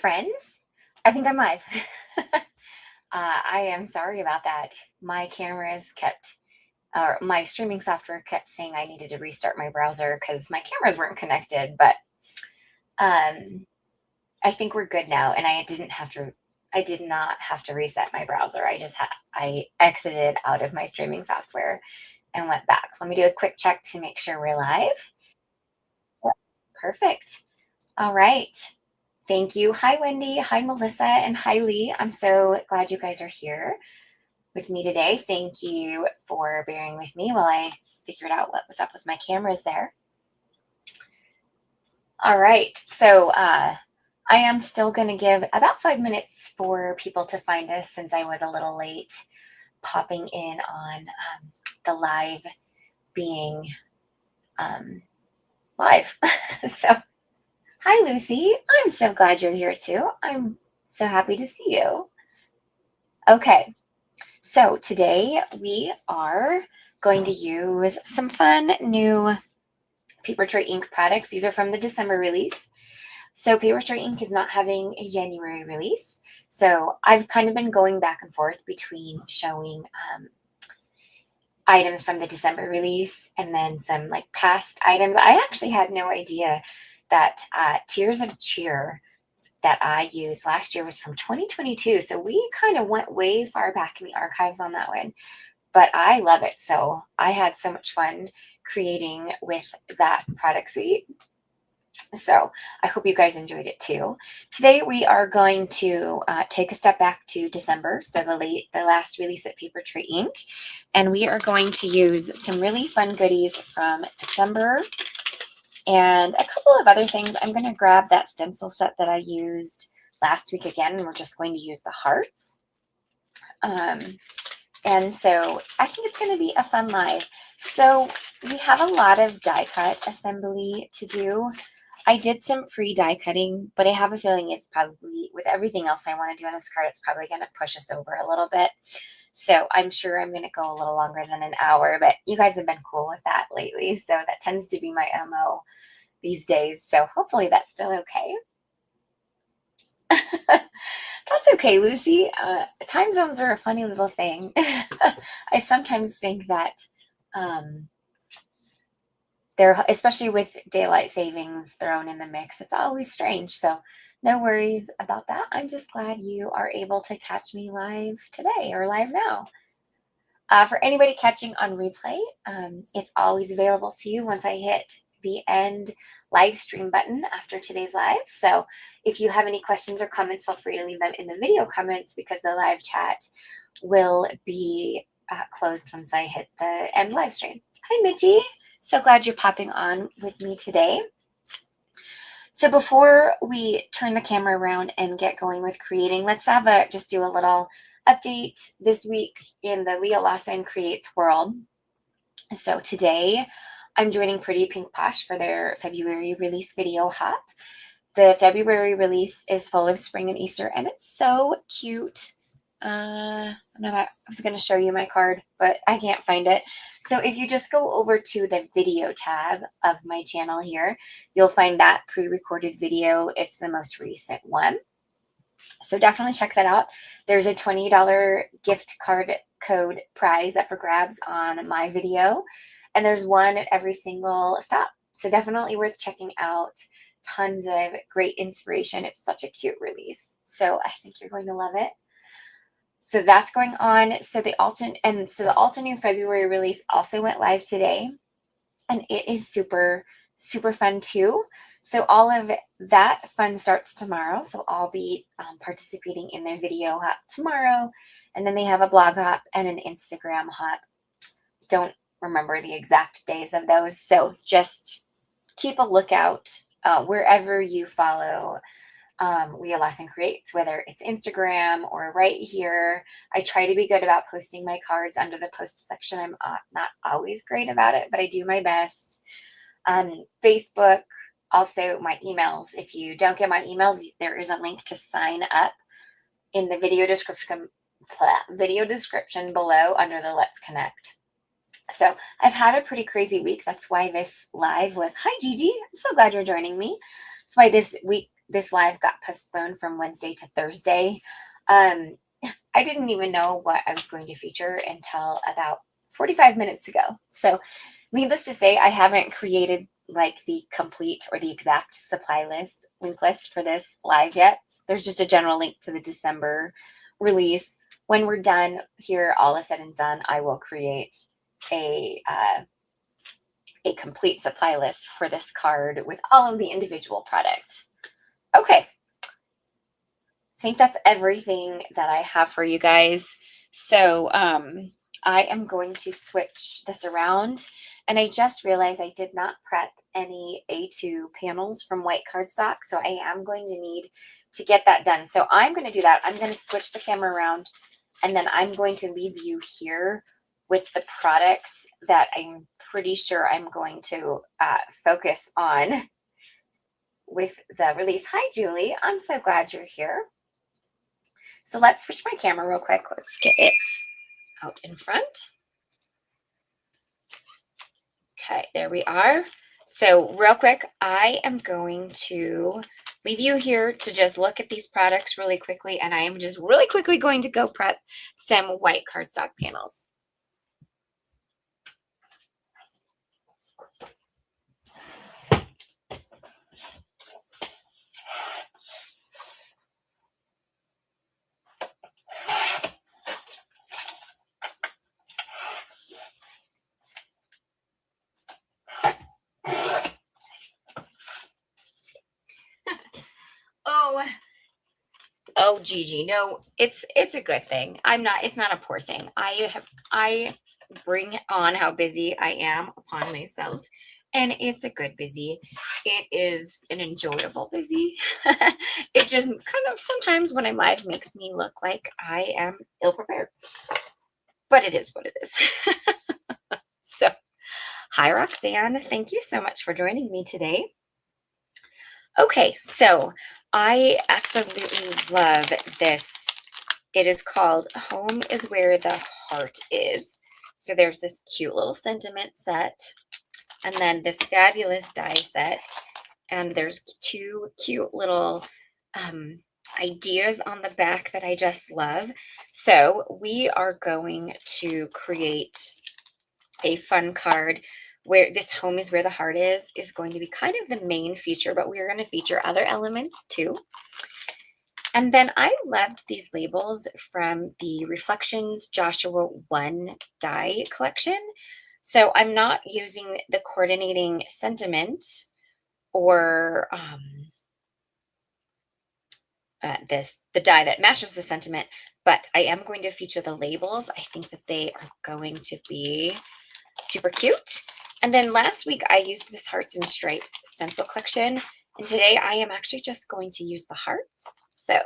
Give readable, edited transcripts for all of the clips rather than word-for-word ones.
friends. I think I'm live. I am sorry about that. My cameras kept, or my streaming software kept saying I needed to restart my browser because my cameras weren't connected. But I think we're good now, and I did not have to reset my browser. I exited out of my streaming software and went back. Let me do a quick check to make sure we're live. Yep, perfect. All right. Thank you. Hi, Wendy. Hi, Melissa. And hi, Lee. I'm so glad you guys are here with me today. Thank you for bearing with me while I figured out what was up with my cameras there. All right. So I am still going to give about 5 minutes for people to find us since I was a little late popping in on the live being live. So hi, Lucy. I'm so glad you're here too. I'm so happy to see you. Okay, so today we are going to use some fun new Papertrey Ink products. These are from the December release. So Papertrey Ink is not having a January release. So I've kind of been going back and forth between showing items from the December release and then some like past items. I actually had no idea that Tears of Cheer that I used last year was from 2022. So we kind of went way far back in the archives on that one, but I love it. So I had so much fun creating with that product suite. So I hope you guys enjoyed it too. Today we are going to take a step back to December, so the last release at Papertrey Ink, and we are going to use some really fun goodies from December and a couple of other things. I'm going to grab that stencil set that I used last week again, and we're just going to use the hearts. And so I think it's going to be a fun live. So we have a lot of die cut assembly to do. I did some pre-die cutting, but I have a feeling it's probably, with everything else I want to do on this card, it's probably going to push us over a little bit. So I'm sure I'm going to go a little longer than an hour, but you guys have been cool with that lately. So that tends to be my MO these days. So hopefully that's still okay. That's okay, Lucy. Time zones are a funny little thing. I sometimes think that they're, especially with daylight savings thrown in the mix, it's always strange. So no worries about that. I'm just glad you are able to catch me live today or live now. For anybody catching on replay, it's always available to you once I hit the end live stream button after today's live. So if you have any questions or comments, feel free to leave them in the video comments because the live chat will be closed once I hit the end live stream. Hi, Midgie. So glad you're popping on with me today. So before we turn the camera around and get going with creating, let's just do a little update this week in the Leah Lawson Creates world. So today I'm joining Pretty Pink Posh for their February release video hop. The February release is full of spring and Easter, and it's so cute. I was going to show you my card, but I can't find it. So if you just go over to the video tab of my channel here, you'll find that pre-recorded video. It's the most recent one. So definitely check that out. There's a $20 gift card code prize up for grabs on my video, and there's one at every single stop. So definitely worth checking out. Tons of great inspiration. It's such a cute release. So I think you're going to love it. So that's going on. So the Alta New February release also went live today, and it is super, super fun too. So all of that fun starts tomorrow. So I'll be participating in their video hop tomorrow, and then they have a blog hop and an Instagram hop. Don't remember the exact days of those. So just keep a lookout wherever you follow Leah Lawson Creates, whether it's Instagram or right here. I try to be good about posting my cards under the post section. I'm not always great about it, but I do my best. Facebook, also my emails. If you don't get my emails, there is a link to sign up in the video description below under the Let's Connect. So I've had a pretty crazy week. That's why this live was, hi Gigi, I'm so glad you're joining me. That's why this week this live got postponed from Wednesday to Thursday. I didn't even know what I was going to feature until about 45 minutes ago. So needless to say, I haven't created like the complete or the exact supply list, link list for this live yet. There's just a general link to the December release. When we're done here, all is said and done, I will create a complete supply list for this card with all of the individual product. Okay. I think that's everything that I have for you guys. So I am going to switch this around. And I just realized I did not prep any A2 panels from white cardstock. So I am going to need to get that done. So I'm going to do that. I'm going to switch the camera around, and then I'm going to leave you here with the products that I'm pretty sure I'm going to focus on with the release. Hi, Julie. I'm so glad you're here. So let's switch my camera real quick. Let's get it out in front. Okay, there we are. So real quick, I am going to leave you here to just look at these products really quickly, and I am just really quickly going to go prep some white cardstock panels. Oh, Gigi, no, it's a good thing. It's not a poor thing. I bring on how busy I am upon myself, and it's a good busy. It is an enjoyable busy. It just kind of sometimes when I'm live makes me look like I am ill prepared, but it is what it is. So, hi, Roxanne. Thank you so much for joining me today. Okay, so I absolutely love this. It is called Home is Where the Heart Is. So there's this cute little sentiment set, and then this fabulous die set, and there's two cute little ideas on the back that I just love. So we are going to create a fun card where this Home is Where the Heart is going to be kind of the main feature, but we're going to feature other elements too. And then I loved these labels from the Reflections Joshua 1 die collection. So I'm not using the coordinating sentiment or the die that matches the sentiment, but I am going to feature the labels. I think that they are going to be super cute. And then last week I used this Hearts and Stripes stencil collection, and today I am actually just going to use the hearts. So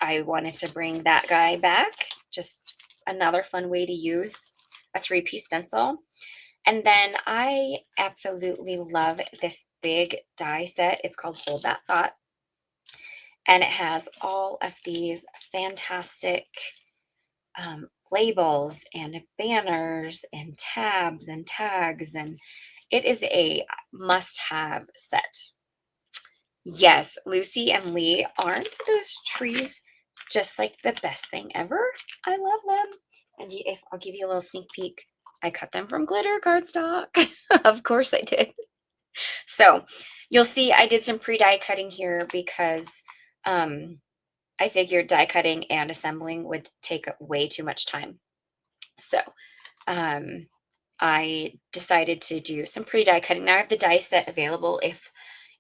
I wanted to bring that guy back, just another fun way to use a 3-piece stencil. And then I absolutely love this big die set. It's called Hold That Thought, and it has all of these fantastic labels and banners and tabs and tags, and it is a must-have set. Yes, Lucy and Lee, aren't those trees just like the best thing ever? I love them. And if I'll give you a little sneak peek, I cut them from glitter cardstock. Of course I did. So you'll see I did some pre-die cutting here because I figured die cutting and assembling would take way too much time. So I decided to do some pre-die cutting. Now I have the die set available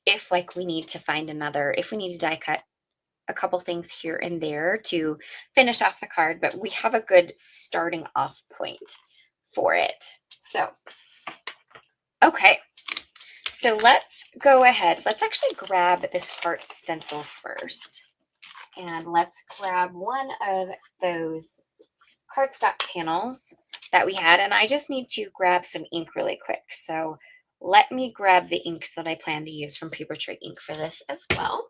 if like we need to find another, if we need to die cut a couple things here and there to finish off the card, but we have a good starting off point for it. So, okay. So let's go ahead. Let's actually grab this heart stencil first. And let's grab one of those cardstock panels that we had. And I just need to grab some ink really quick. So let me grab the inks that I plan to use from Papertrey Ink for this as well.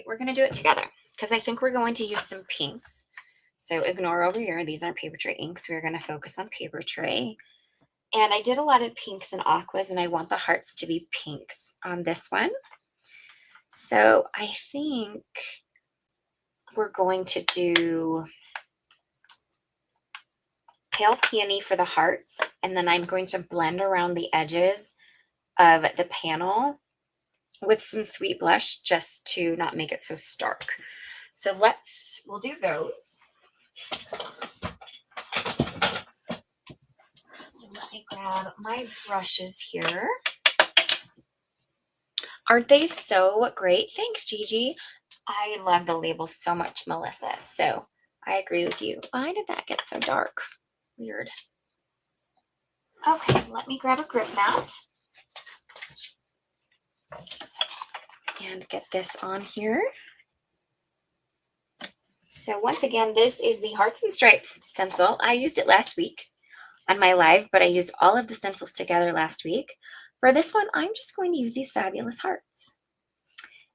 We're going to do it together because I think we're going to use some pinks. So ignore over here. These aren't Papertrey inks. We're going to focus on Papertrey. And I did a lot of pinks and aquas, and I want the hearts to be pinks on this one. So I think we're going to do pale peony for the hearts, and then I'm going to blend around the edges of the panel with some sweet blush just to not make it so stark. So we'll do those. So let me grab my brushes here. Aren't they so great? Thanks, Gigi. I love the labels so much, Melissa. So I agree with you. Why did that get so dark? Weird. Okay, let me grab a grip mat and get this on here. So once again, this is the Hearts and Stripes stencil. I used it last week on my live, but I used all of the stencils together last week. For this one, I'm just going to use these fabulous hearts.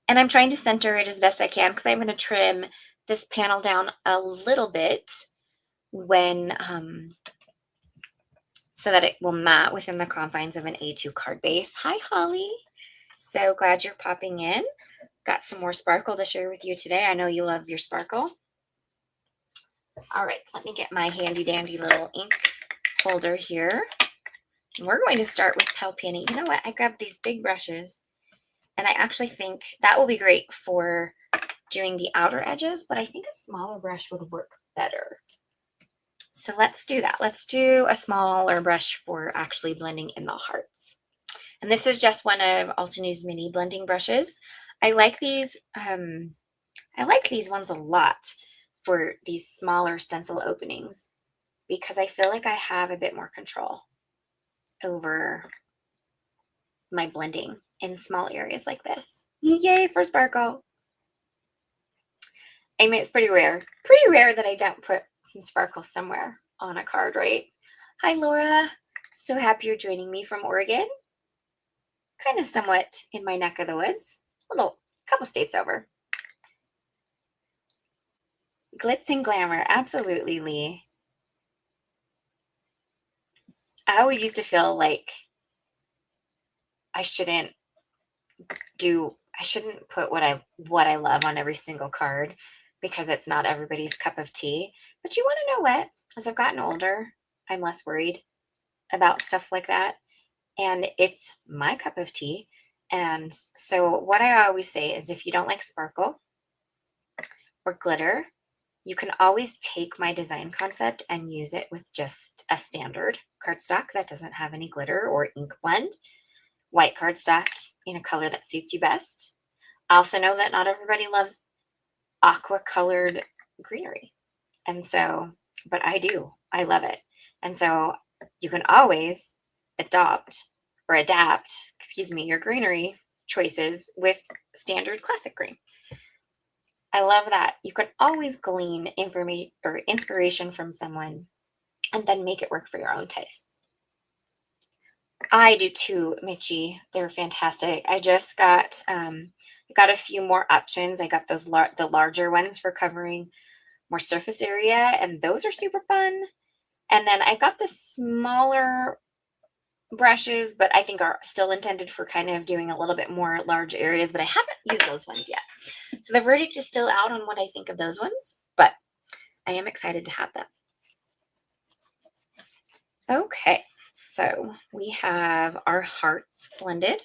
And I'm trying to center it as best I can because I'm going to trim this panel down a little bit when so that it will mat within the confines of an A2 card base. Hi, Holly. So glad you're popping in. Got some more sparkle to share with you today. I know you love your sparkle. All right, let me get my handy dandy little ink holder here. And we're going to start with pale peony. You know what? I grabbed these big brushes, and I actually think that will be great for doing the outer edges, but I think a smaller brush would work better. So let's do that. Let's do a smaller brush for actually blending in the hearts. And this is just one of Altenews mini blending brushes. I like these ones a lot for these smaller stencil openings because I feel like I have a bit more control over my blending in small areas like this. Yay for sparkle. I mean, it's pretty rare that I don't put some sparkle somewhere on a card, right? Hi, Laura. So happy you're joining me from Oregon. Kind of somewhat in my neck of the woods. A couple states over. Glitz and glamour. Absolutely, Lee. I always used to feel like I shouldn't put what I love on every single card because it's not everybody's cup of tea. But you want to know what? As I've gotten older, I'm less worried about stuff like that. And it's my cup of tea. And so what I always say is if you don't like sparkle or glitter, you can always take my design concept and use it with just a standard cardstock that doesn't have any glitter or ink blend. White cardstock in a color that suits you best. I also know that not everybody loves aqua colored greenery. And so, but I do. I love it. And so you can always adapt your greenery choices with standard classic green. I love that. You can always glean information or inspiration from someone and then make it work for your own taste. I do too, Mitchie. They're fantastic. I just got a few more options. I got those the larger ones for covering more surface area, and those are super fun. And then I got the smaller brushes, but I think are still intended for kind of doing a little bit more large areas, but I haven't used those ones yet. So the verdict is still out on what I think of those ones, but I am excited to have them. Okay, so we have our hearts blended.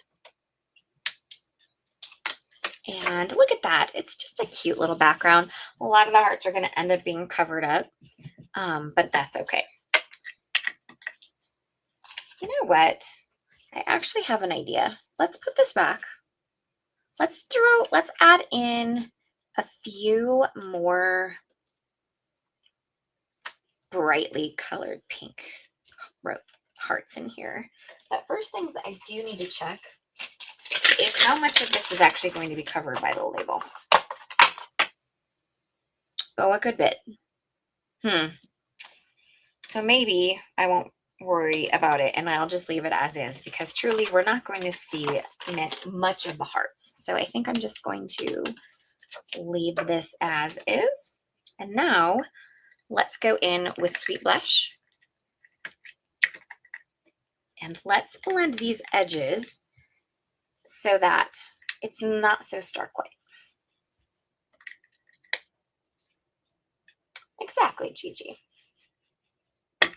And look at that. It's just a cute little background. A lot of the hearts are going to end up being covered up, but that's okay. You know what? I actually have an idea. Let's put this back. Let's add in a few more brightly colored pink hearts in here. But first things I do need to check is how much of this is actually going to be covered by the label. Oh, a good bit. So maybe I won't worry about it and I'll just leave it as is because truly we're not going to see much of the hearts. So I think I'm just going to leave this as is. And now let's go in with Sweet Blush. And let's blend these edges so that it's not so stark white. Exactly, Gigi. I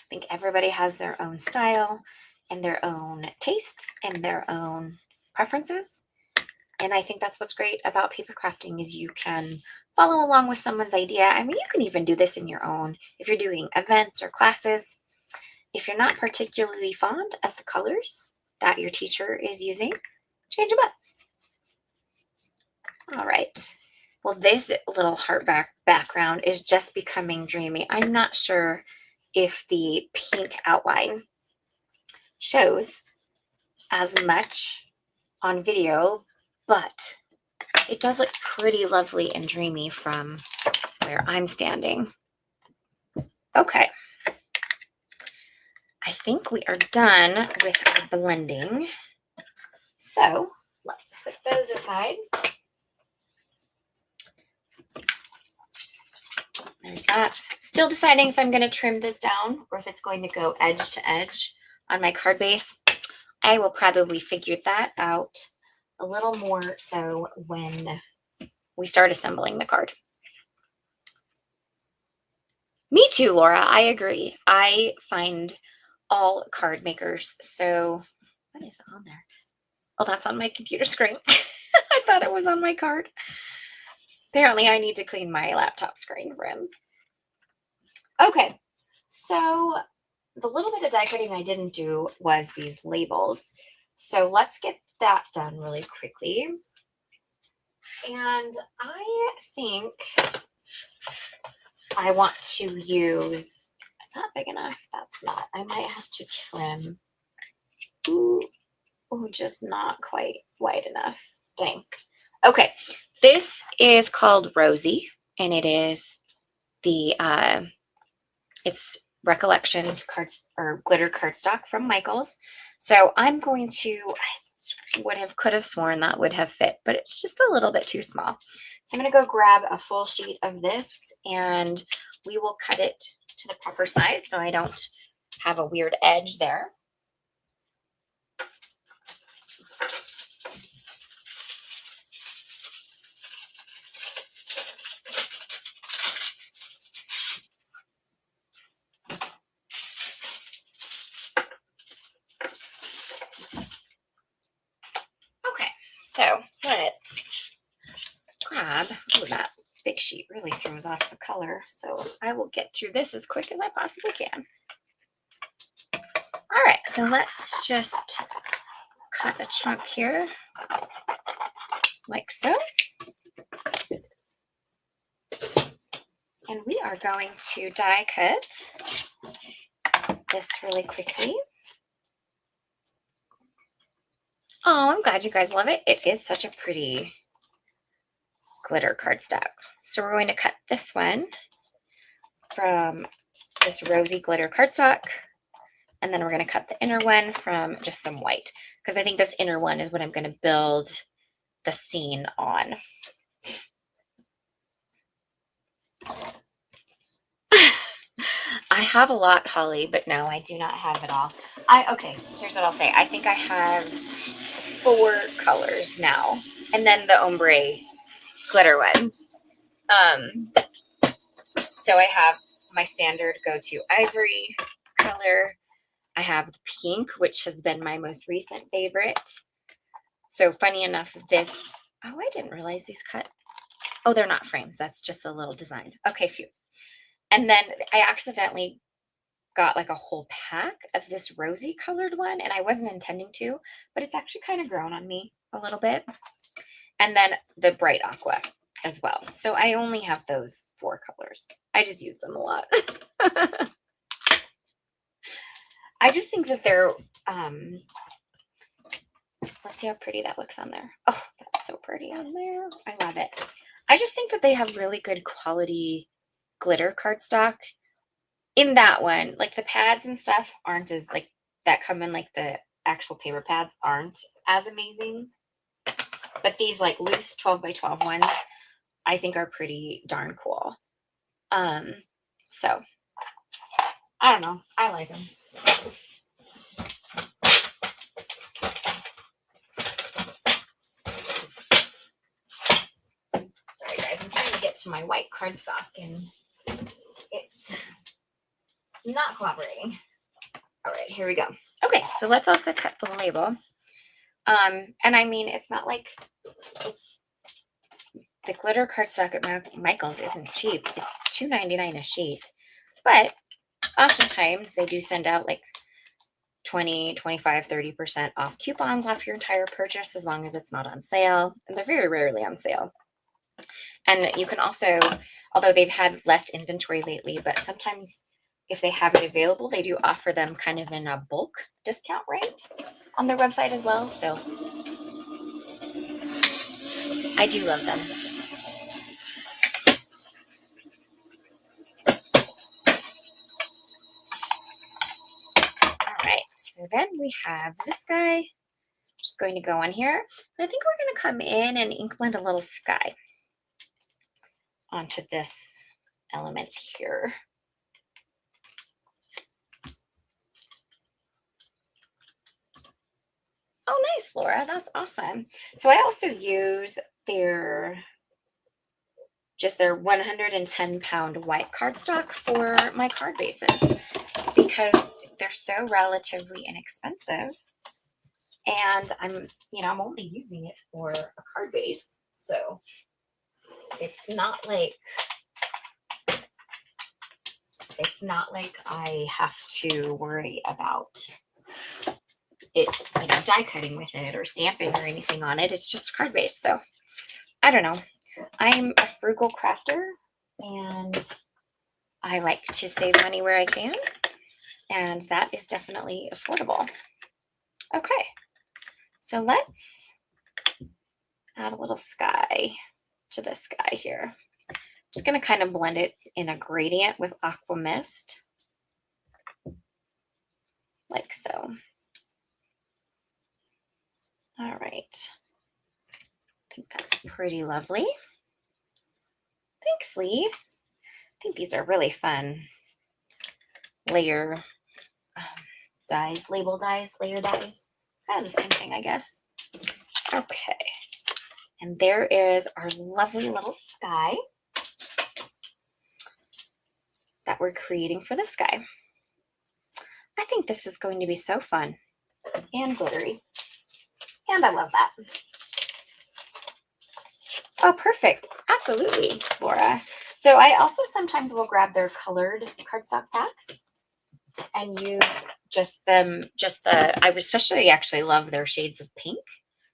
think everybody has their own style and their own tastes and their own preferences. And I think that's what's great about paper crafting is you can follow along with someone's idea. I mean, you can even do this in your own if you're doing events or classes. If you're not particularly fond of the colors that your teacher is using, change them up. All right. Well, this little heart background is just becoming dreamy. I'm not sure if the pink outline shows as much on video, but it does look pretty lovely and dreamy from where I'm standing. Okay. I think we are done with our blending. So let's put those aside. There's that. Still deciding if I'm going to trim this down or if it's going to go edge to edge on my card base. I will probably figure that out a little more so when we start assembling the card. Me too, Laura. I agree. I find all card makers so... What is on there? Oh, that's on my computer screen. I thought it was on my card. Apparently, I need to clean my laptop screen, friends. Okay, so the little bit of die cutting I didn't do was these labels. So let's get that done really quickly. And I think I want to use, it's not big enough. That's not, I might have to trim. Ooh, just not quite wide enough. Dang. Okay, this is called Rosie, and it is the, it's Recollections cards or glitter cardstock from Michaels. So I'm going to, could have sworn that would have fit, but it's just a little bit too small. So I'm going to go grab a full sheet of this and we will cut it to the proper size so I don't have a weird edge there. Okay, so let's grab, oh, that big sheet really throws off the color. So I will get through this as quick as I possibly can. All right, so let's just cut a chunk here, like so. And we are going to die cut this really quickly. Oh, I'm glad you guys love it. It is such a pretty glitter cardstock. So we're going to cut this one from this rosy glitter cardstock. And then we're going to cut the inner one from just some white, because I think this inner one is what I'm going to build the scene on. I have a lot, Holly, but no, I do not have it all. Okay, here's what I'll say. I think I have 4 colors now, and then the ombre glitter ones. So I have my standard go-to ivory color. I have the pink, which has been my most recent favorite. So funny enough, this, oh, I didn't realize these cut. Oh, they're not frames. That's just a little design. Okay, phew. And then I accidentally got like a whole pack of this rosy colored one, and I wasn't intending to, but it's actually kind of grown on me a little bit. And then the bright aqua as well. So I only have those 4 colors. I just use them a lot. I just think that they're, let's see how pretty that looks on there. Oh, that's so pretty on there. I love it. I just think that they have really good quality glitter cardstock. In that one, like the pads and stuff aren't as like, that come in like the actual paper pads aren't as amazing. But these like loose 12 by 12 ones, I think are pretty darn cool. So I don't know. I like them. Sorry guys, I'm trying to get to my white cardstock and it's not cooperating. All right, here we go. Okay, so let's also cut the label. And I mean, it's not like it's the glitter cardstock at Michael's isn't cheap. It's $2.99 a sheet, but oftentimes they do send out like 20, 25, 30% off coupons off your entire purchase as long as it's not on sale. And they're very rarely on sale. And you can also, although they've had less inventory lately, but sometimes if they have it available, they do offer them kind of in a bulk discount rate on their website as well. So I do love them. All right, so then we have this guy. Just going to go on here. And I think we're going to come in and ink blend a little sky onto this element here. Oh, nice, Laura. That's awesome. So I also use their 110-pound white cardstock for my card bases because they're so relatively inexpensive. And I'm only using it for a card base. So it's not like I have to worry about it's die cutting with it or stamping or anything on it. It's just card base. So I don't know. I'm a frugal crafter and I like to save money where I can, and that is definitely affordable. Okay, so let's add a little sky to this guy here. I'm just going to kind of blend it in a gradient with Aqua Mist, like so. All right. I think that's pretty lovely. Thanks, Lee. I think these are really fun layer dies, label dies, layer dies. Kind of the same thing, I guess. Okay. And there is our lovely little sky that we're creating for this guy. I think this is going to be so fun and glittery. And I love that. Oh, perfect. Absolutely, Laura. So I also sometimes will grab their colored cardstock packs and use I especially actually love their shades of pink.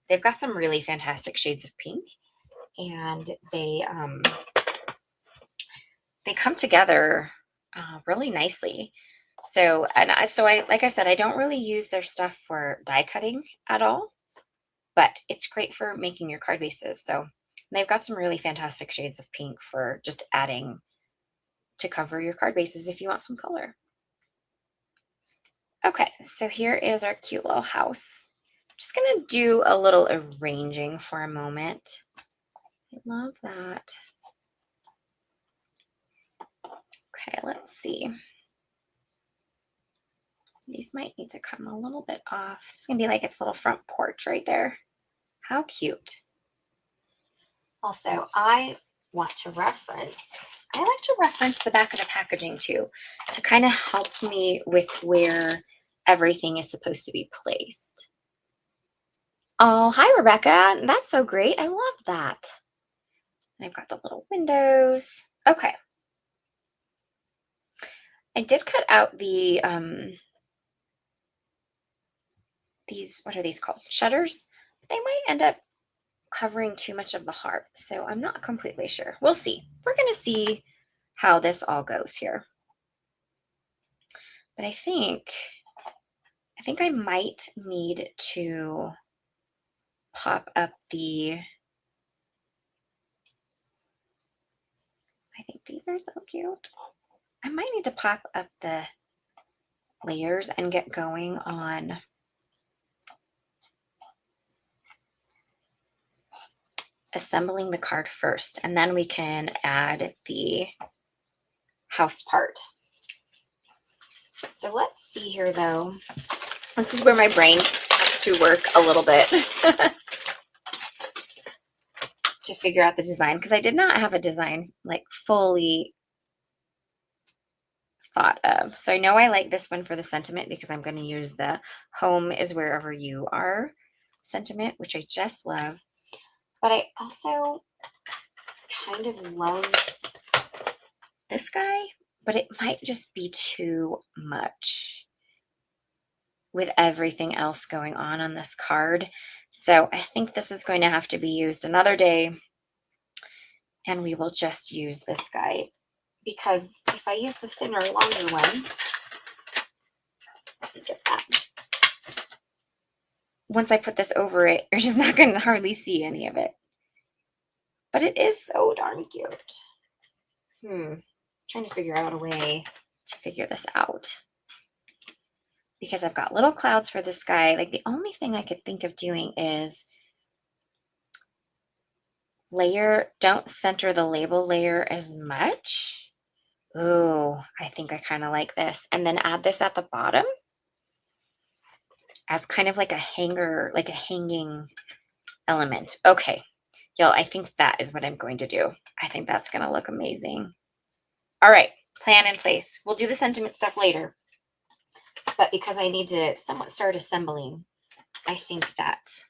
They've got some really fantastic shades of pink, and they come together really nicely. So like I said, I don't really use their stuff for die cutting at all, but it's great for making your card bases. So they've got some really fantastic shades of pink for just adding to cover your card bases if you want some color. Okay, so here is our cute little house. I'm just gonna do a little arranging for a moment. I love that. Okay, let's see. These might need to come a little bit off. It's gonna be like its little front porch right there. How cute. Also, I like to reference the back of the packaging too, to kind of help me with where everything is supposed to be placed. Oh, hi, Rebecca. That's so great. I love that. And I've got the little windows. Okay. I did cut out the, what are these called? Shutters. They might end up covering too much of the heart, so I'm not completely sure. We'll see. We're going to see how this all goes here. But I think I might need to pop up I think these are so cute. I might need to pop up the layers and get going on assembling the card first, and then we can add the house part. So let's see here though. This is where my brain has to work a little bit to figure out the design, because I did not have a design like fully thought of. So I know I like this one for the sentiment because I'm going to use the home is wherever you are sentiment, which I just love. But I also kind of love this guy, but it might just be too much with everything else going on this card. So I think this is going to have to be used another day, and we will just use this guy, because if I use the thinner, longer one, let me get that. Once I put this over it, you're just not going to hardly see any of it. But it is so darn cute. Trying to figure out a way to figure this out, because I've got little clouds for this guy. Like, the only thing I could think of doing is don't center the label layer as much. Oh, I think I kind of like this. And then add this at the bottom as kind of like a hanger, like a hanging element. Okay, y'all, I think that is what I'm going to do. I think that's going to look amazing. All right, plan in place. We'll do the sentiment stuff later. But because I need to somewhat start assembling, I think that's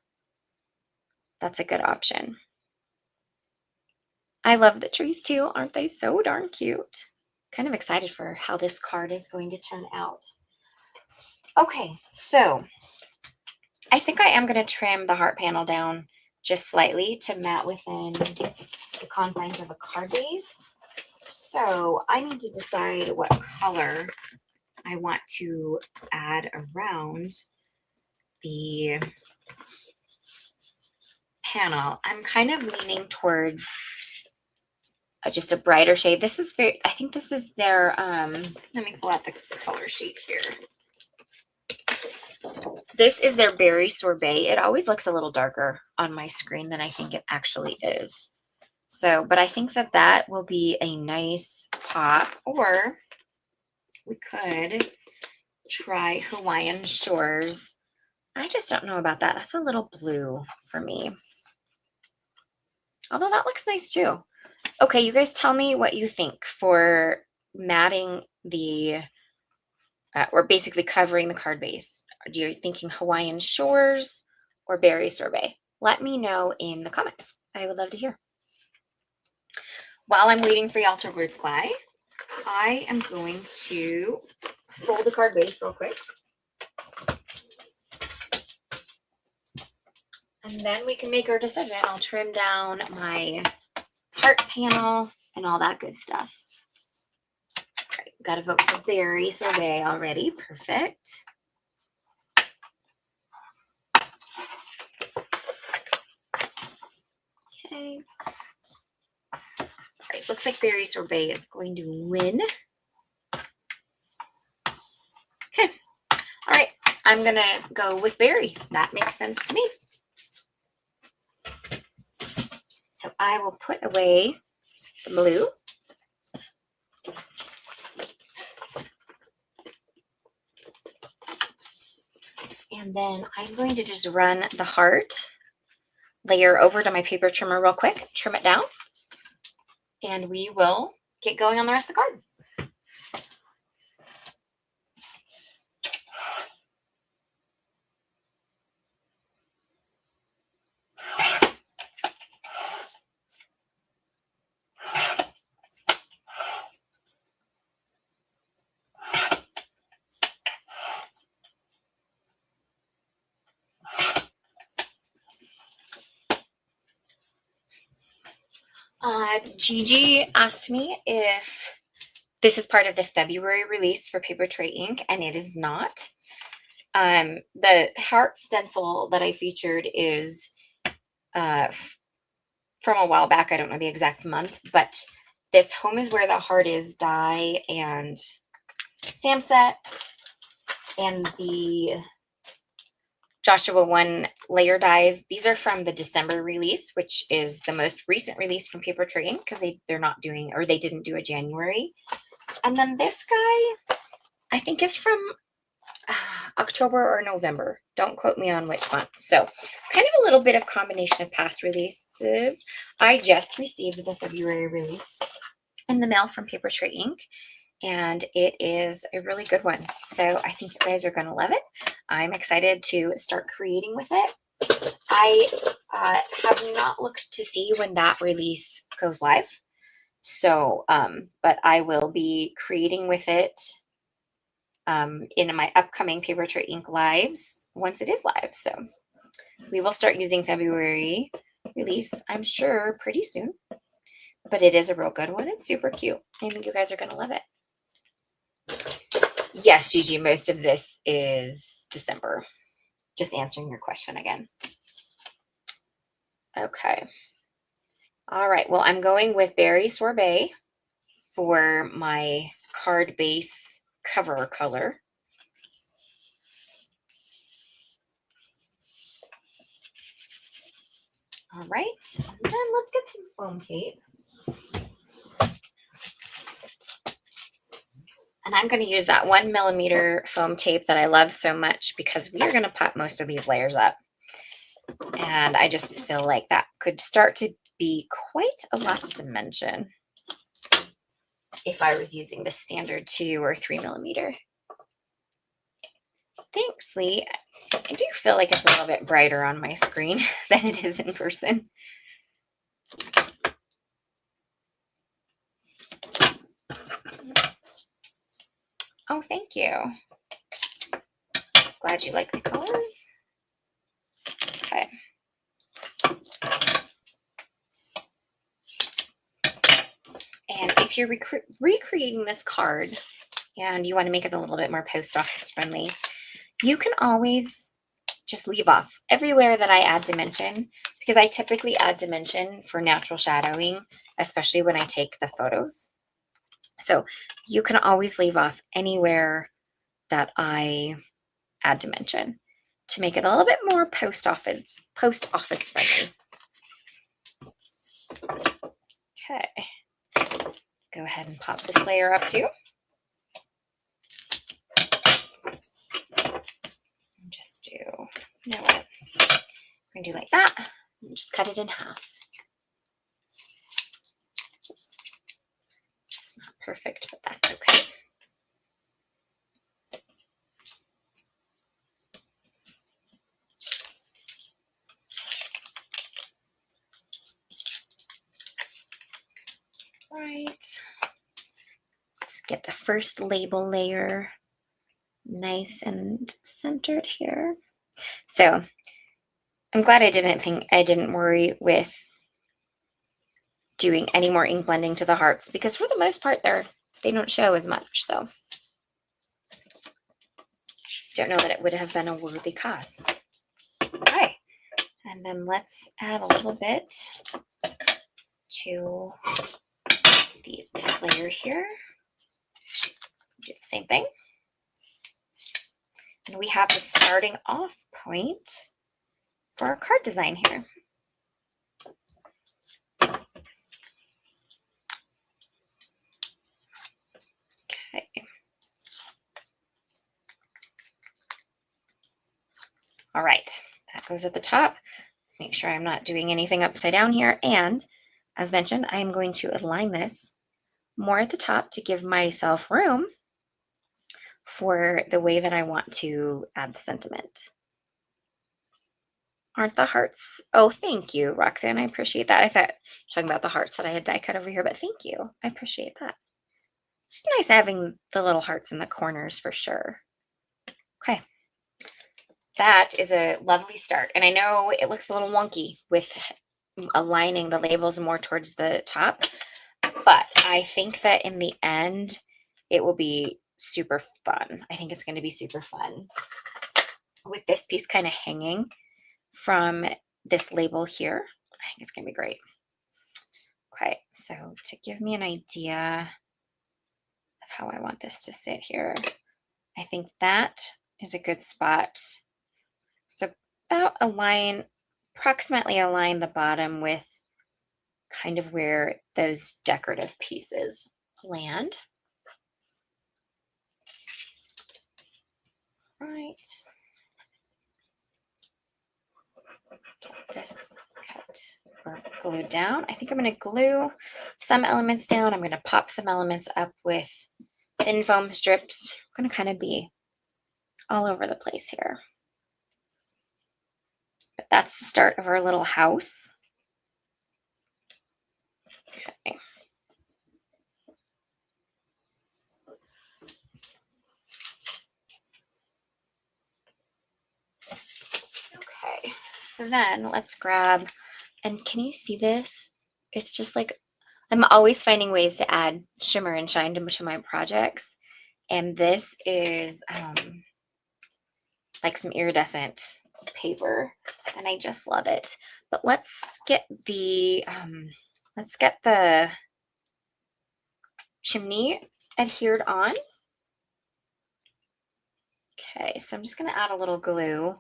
a good option. I love the trees too. Aren't they so darn cute? Kind of excited for how this card is going to turn out. Okay, so I think I am going to trim the heart panel down just slightly to mat within the confines of a card base. So I need to decide what color I want to add around the panel. I'm kind of leaning towards just a brighter shade. This is I think this is their, let me pull out the color sheet here. This is their Berry Sorbet. It always looks a little darker on my screen than I think it actually is. So, but I think that will be a nice pop. Or we could try Hawaiian Shores. I just don't know about that. That's a little blue for me. Although that looks nice too. Okay, you guys tell me what you think for matting the, or basically covering the card base. Are you thinking Hawaiian Shores or Berry Sorbet? Let me know in the comments. I would love to hear. While I'm waiting for y'all to reply, I am going to fold the card base real quick. And then we can make our decision. I'll trim down my heart panel and all that good stuff. All right, got to vote for Berry Sorbet already. Perfect. Okay. All right, looks like Berry Sorbet is going to win. Okay. All right, I'm going to go with Berry. That makes sense to me. So I will put away the blue. And then I'm going to just run the heart layer over to my paper trimmer real quick, trim it down, and we will get going on the rest of the card. Gigi asked me if this is part of the February release for Papertrey Ink, and it is not. The heart stencil that I featured is from a while back. I don't know the exact month, but this Home is Where the Heart Is die and stamp set and the Joshua 1 layer dies. These are from the December release, which is the most recent release from Papertrey Ink, because they're not doing, or they didn't do a January. And then this guy, I think it's from October or November. Don't quote me on which month. So kind of a little bit of combination of past releases. I just received the February release in the mail from Papertrey Ink, and it is a really good one. So I think you guys are going to love it. I'm excited to start creating with it. I have not looked to see when that release goes live. So, but I will be creating with it in my upcoming Papertrey Ink lives once it is live. So we will start using February release, I'm sure, pretty soon. But it is a real good one. It's super cute. I think you guys are going to love it. Yes, Gigi, most of this is December. Just answering your question again. Okay. All right. Well, I'm going with Berry Sorbet for my card base cover color. All right. And then let's get some foam tape. And I'm going to use that 1mm foam tape that I love so much because we are going to pop most of these layers up. And I just feel like that could start to be quite a lot of dimension if I was using the standard 2 or 3mm. Thanks, Lee. I do feel like it's a little bit brighter on my screen than it is in person. Oh, thank you. Glad you like the colors. Okay. And if you're recreating this card and you want to make it a little bit more post office friendly, you can always just leave off everywhere that I add dimension, because I typically add dimension for natural shadowing, especially when I take the photos. So you can always leave off anywhere that I add dimension to make it a little bit more post office friendly. Okay. Go ahead and pop this layer up too. And just do, you know what? We're gonna do like that and just cut it in half. It's not perfect, but that's okay. Right. Let's get the first label layer nice and centered here. So I'm glad I didn't worry with doing any more ink blending to the hearts, because for the most part they don't show as much. So don't know that it would have been a worthy cause. Okay. And then let's add a little bit to this layer here. Do the same thing. And we have the starting off point for our card design here. Okay. All right, that goes at the top. Let's make sure I'm not doing anything upside down here. And as mentioned, I'm going to align this more at the top to give myself room for the way that I want to add the sentiment. Aren't the hearts? Oh, thank you, Roxanne. I appreciate that. I thought you were talking about the hearts that I had die cut over here, but thank you. I appreciate that. It's nice having the little hearts in the corners for sure. Okay. That is a lovely start. And I know it looks a little wonky with aligning the labels more towards the top, but I think that in the end, it will be super fun. I think it's going to be super fun with this piece kind of hanging from this label here. I think it's going to be great. Okay, so to give me an idea of how I want this to sit here, I think that is a good spot. So about approximately align the bottom with kind of where those decorative pieces land. right. Get this cut or glued down. I think I'm going to glue some elements down. I'm going to pop some elements up with thin foam strips. I'm going to kind of be all over the place here. But that's the start of our little house. Okay. Okay, so then let's grab, and can you see this? It's just like, I'm always finding ways to add shimmer and shine to my projects. And this is like some iridescent paper, and I just love it. But let's get the chimney adhered on. Okay, so I'm just going to add a little glue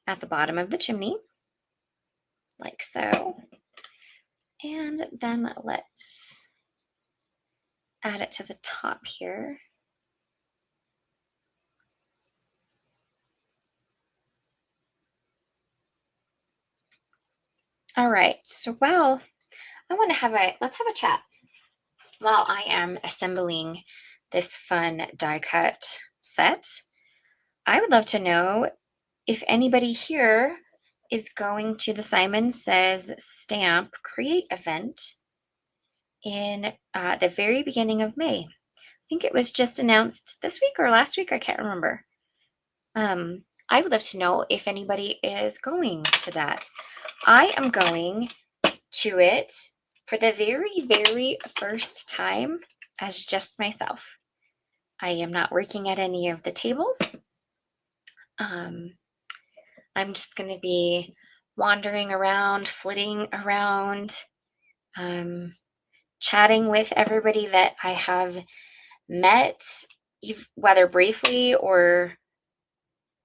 at the bottom of the chimney, like so. And then let's add it to the top here. All right, so while I want to let's have a chat while I am assembling this fun die cut set. I would love to know if anybody here is going to the Simon Says Stamp Create event in the very beginning of May. I think it was just announced this week or last week. I can't remember. I would love to know if anybody is going to that. I am going to it for the very, very first time as just myself. I am not working at any of the tables. I'm just going to be wandering around, flitting around, chatting with everybody that I have met, whether briefly or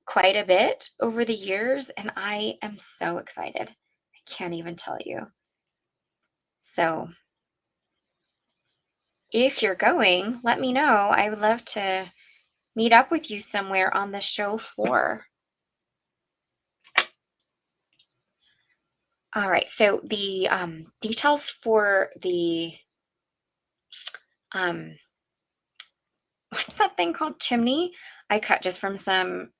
quite a bit over the years, and I am so excited. I can't even tell you. So if you're going, let me know. I would love to meet up with you somewhere on the show floor. All right, so the details for the what's that thing called, chimney, I cut just from some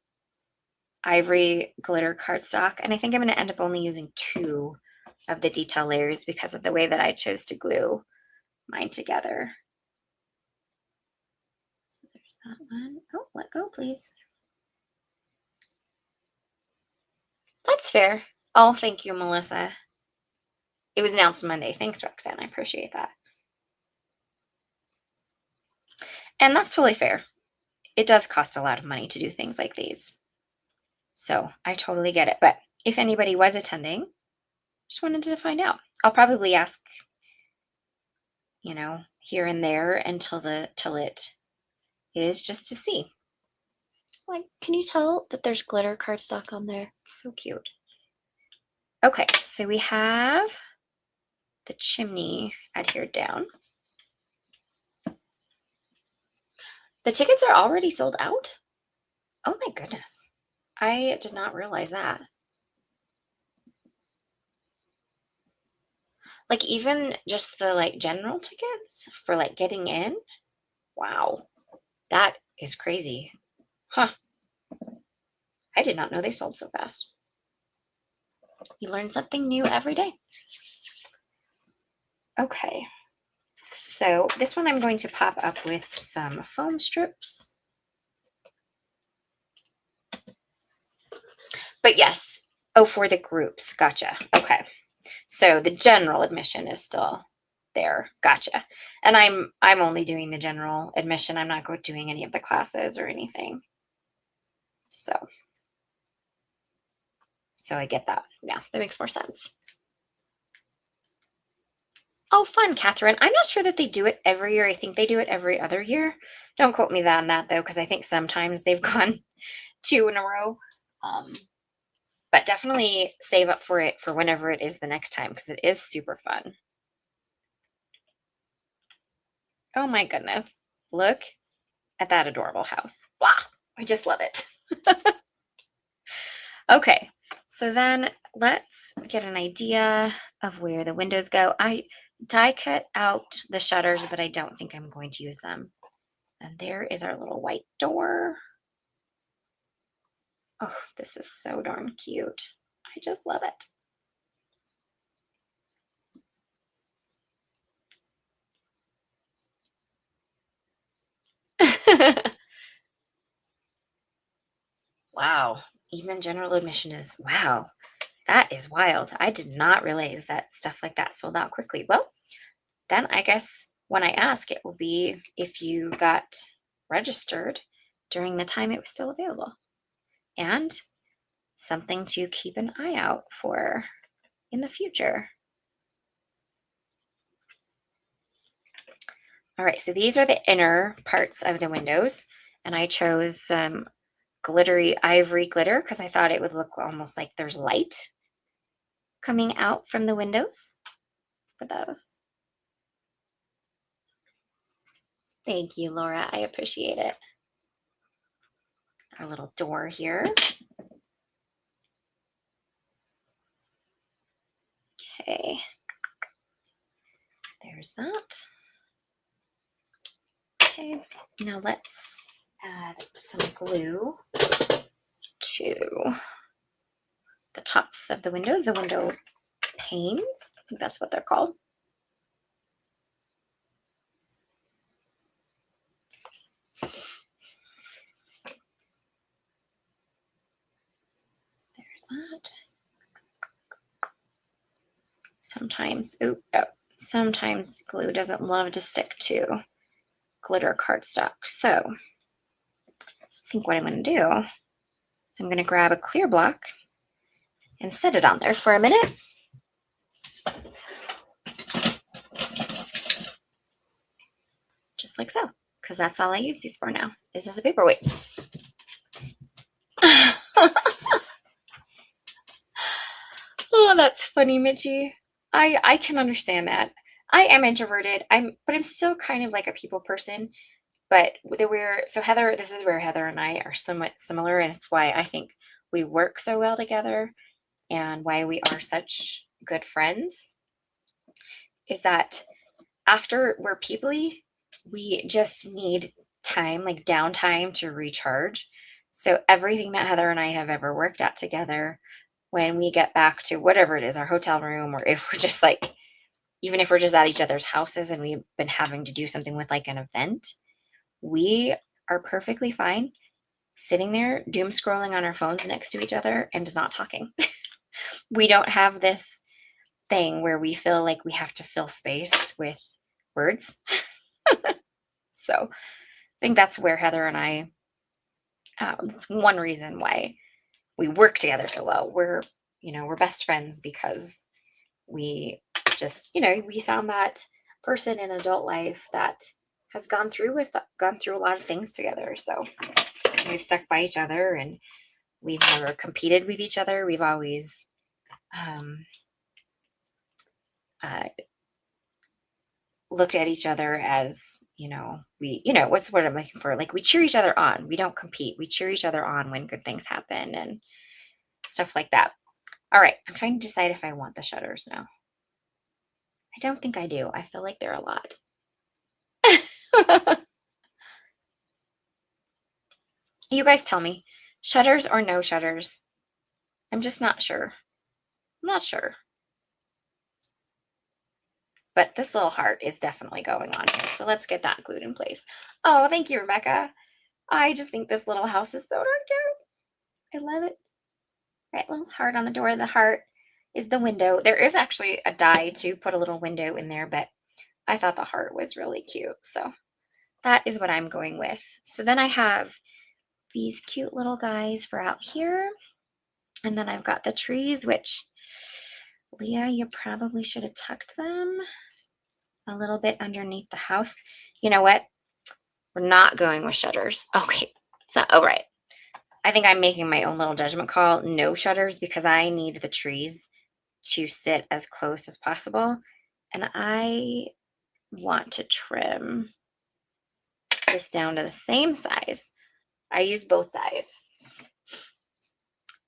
ivory glitter cardstock, and I think I'm going to end up only using 2 of the detail layers because of the way that I chose to glue mine together. So there's that one. Oh, let go, please. That's fair. Oh, thank you, Melissa. It was announced Monday. Thanks, Roxanne. I appreciate that. And that's totally fair. It does cost a lot of money to do things like these. So I totally get it. But if anybody was attending, just wanted to find out. I'll probably ask, here and there until it is, just to see. Like, can you tell that there's glitter cardstock on there? It's so cute. Okay, so we have the chimney adhered down. The tickets are already sold out? Oh my goodness. I did not realize that. Like, even just the general tickets for getting in? Wow. That is crazy. Huh. I did not know they sold so fast. You learn something new every day. Okay. So this one I'm going to pop up with some foam strips. But yes. Oh, for the groups. Gotcha. Okay. So the general admission is still there. Gotcha. And I'm only doing the general admission. I'm not doing any of the classes or anything. So I get that. Yeah, that makes more sense. Oh, fun, Catherine. I'm not sure that they do it every year. I think they do it every other year. Don't quote me on that, though, because I think sometimes they've gone 2 in a row. But definitely save up for it for whenever it is the next time, because it is super fun. Oh my goodness. Look at that adorable house. Wow. I just love it. Okay, so then let's get an idea of where the windows go. I die cut out the shutters, but I don't think I'm going to use them. And there is our little white door. Oh, this is so darn cute. I just love it. Wow, even general admission is wow. That is wild. I did not realize that stuff like that sold out quickly. Well, then I guess when I ask, it will be if you got registered during the time it was still available. And something to keep an eye out for in the future. All right, so these are the inner parts of the windows, and I chose some glittery ivory glitter because I thought it would look almost like there's light coming out from the windows for those. Thank you, Laura. I appreciate it. Our little door here. Okay. There's that. Okay, now let's add some glue to the tops of the windows, the window panes. I think that's what they're called. There's that. Sometimes glue doesn't love to stick to glitter cardstock. So I think what I'm going to do is I'm going to grab a clear block and set it on there for a minute. Just like so, because that's all I use these for now, is as a paperweight. Oh, that's funny, Mitchie. I can understand that. I am introverted. But I'm still kind of like a people person. But Heather, this is where Heather and I are somewhat similar, and it's why I think we work so well together and why we are such good friends. Is that after we're peoply, we just need time, like downtime to recharge. So everything that Heather and I have ever worked at together, when we get back to whatever it is, our hotel room, or if we're just like, even if we're just at each other's houses and we've been having to do something with like an event, we are perfectly fine sitting there doom scrolling on our phones next to each other and not talking. We don't have this thing where we feel like we have to fill space with words. So I think that's where Heather and I, that's one reason why we work together so well. We're best friends because we just, we found that person in adult life that has gone through a lot of things together. So we've stuck by each other, and we've never competed with each other. We've always looked at each other as, what's the word I'm looking for? Like, we cheer each other on. We don't compete. We cheer each other on when good things happen and stuff like that. All right, I'm trying to decide if I want the shutters now. I don't think I do. I feel like they're a lot. You guys tell me, shutters or no shutters? I'm just not sure. I'm not sure. But this little heart is definitely going on here. So let's get that glued in place. Oh, thank you, Rebecca. I just think this little house is so darn cute. I love it. Right, little heart on the door. The heart is the window. There is actually a die to put a little window in there, but I thought the heart was really cute. So that is what I'm going with. So then I have these cute little guys for out here. And then I've got the trees, which, Leah, you probably should have tucked them a little bit underneath the house. You know what? We're not going with shutters. Okay. So, right. I think I'm making my own little judgment call. No shutters, because I need the trees to sit as close as possible. And I want to trim this down to the same size. I use both dies.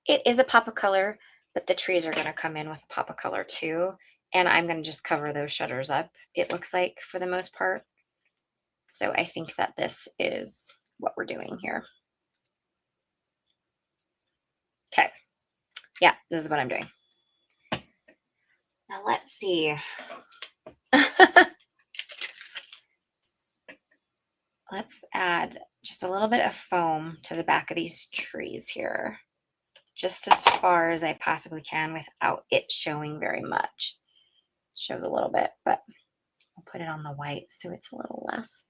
It is a pop of color, but the trees are going to come in with a pop of color too. And I'm going to just cover those shutters up, it looks like, for the most part. So I think that this is what we're doing here. Okay. Yeah, this is what I'm doing. Now let's see. Let's add just a little bit of foam to the back of these trees here, just as far as I possibly can without it showing very much. Shows a little bit, but I'll put it on the white so it's a little less.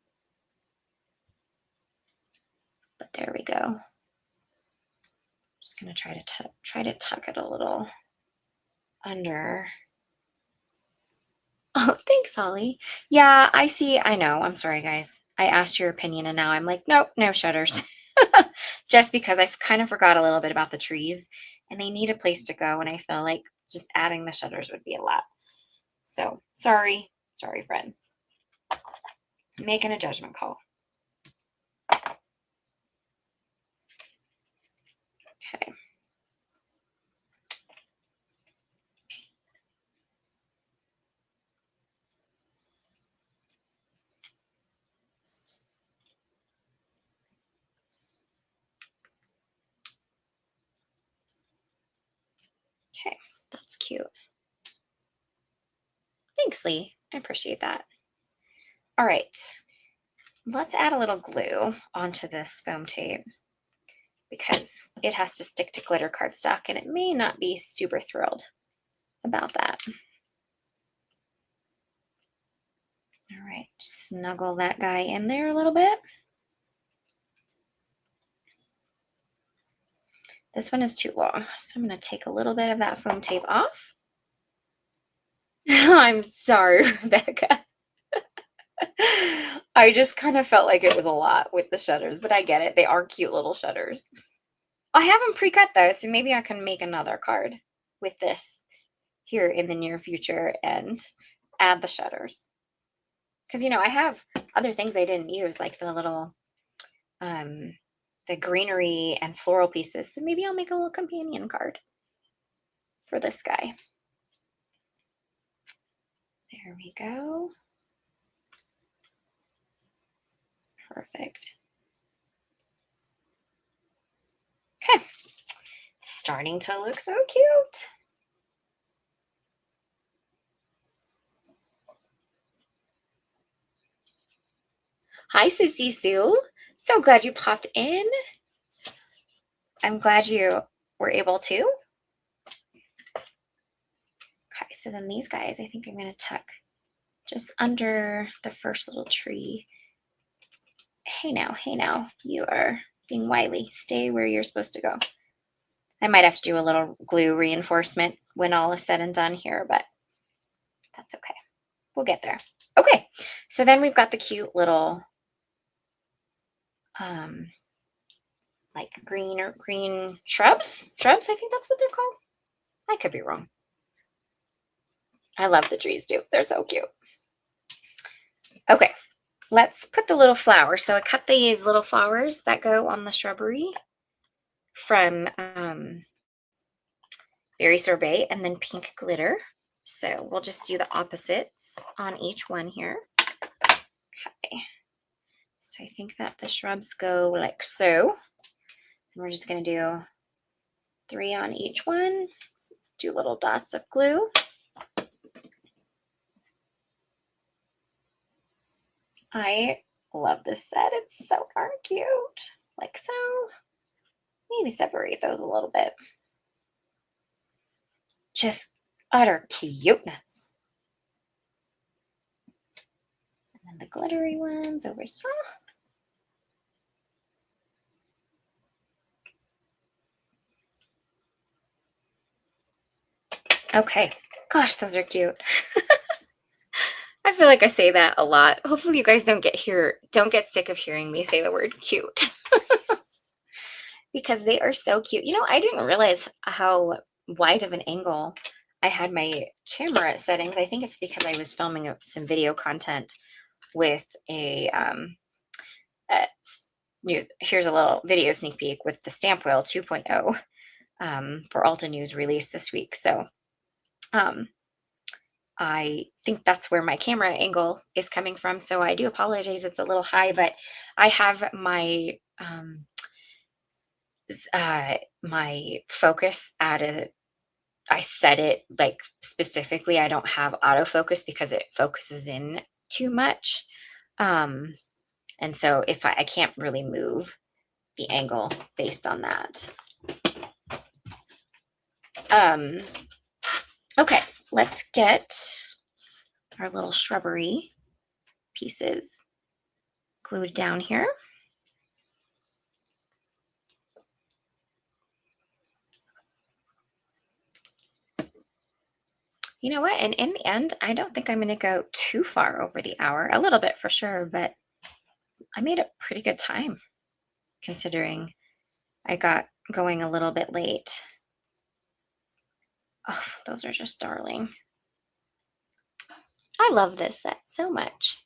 But there we go. Just gonna try to tuck it a little under. Oh, thanks, Holly. Yeah, I see. I know. I'm sorry, guys. I asked your opinion and now I'm like, nope, no shutters. Just because I kind of forgot a little bit about the trees and they need a place to go. And I feel like just adding the shutters would be a lot. So sorry, friends. I'm making a judgment call. Okay. Okay, that's cute. Thanks, Lee. I appreciate that. All right, let's add a little glue onto this foam tape because it has to stick to glitter cardstock and it may not be super thrilled about that. All right, snuggle that guy in there a little bit. This one is too long, so I'm going to take a little bit of that foam tape off. I'm sorry, Rebecca. I just kind of felt like it was a lot with the shutters, but I get it. They are cute little shutters. I have them pre-cut though, so maybe I can make another card with this here in the near future and add the shutters. Because, you know, I have other things I didn't use, like the little the greenery and floral pieces. So maybe I'll make a little companion card for this guy. There we go. Perfect. Okay. Starting to look so cute. Hi, Sissy Sue. So glad you popped in. I'm glad you were able to. Okay, so then these guys, I think I'm going to tuck just under the first little tree. Hey now, you are being wily. Stay where you're supposed to go. I might have to do a little glue reinforcement when all is said and done here, but that's okay. We'll get there. Okay, so then we've got the cute little like green shrubs. I think that's what they're called. I could be wrong. I love the trees too. They're so cute. Okay, let's put the little flowers. So I cut these little flowers that go on the shrubbery from Berry Sorbet and then pink glitter. So we'll just do the opposites on each one here. Okay. So I think that the shrubs go like so. And we're just going to do 3 on each one. Let's do little dots of glue. I love this set. It's so darn cute. Like so. Maybe separate those a little bit. Just utter cuteness. And then the glittery ones over here. Okay. Gosh, those are cute. I feel like I say that a lot. Hopefully you guys don't get sick of hearing me say the word cute. Because they are so cute. You know, I didn't realize how wide of an angle I had my camera settings. I think it's because I was filming some video content with here's a little video sneak peek with the Stamp Wheel 2.0 for Alta News release this week. So I think that's where my camera angle is coming from. So I do apologize. It's a little high, but I have my my focus at I set it like specifically. I don't have autofocus because it focuses in too much. And so if I can't really move the angle based on that. Okay, let's get our little shrubbery pieces glued down here. You know what? And in the end, I don't think I'm going to go too far over the hour. A little bit for sure, but I made a pretty good time considering I got going a little bit late. Oh, those are just darling. I love this set so much.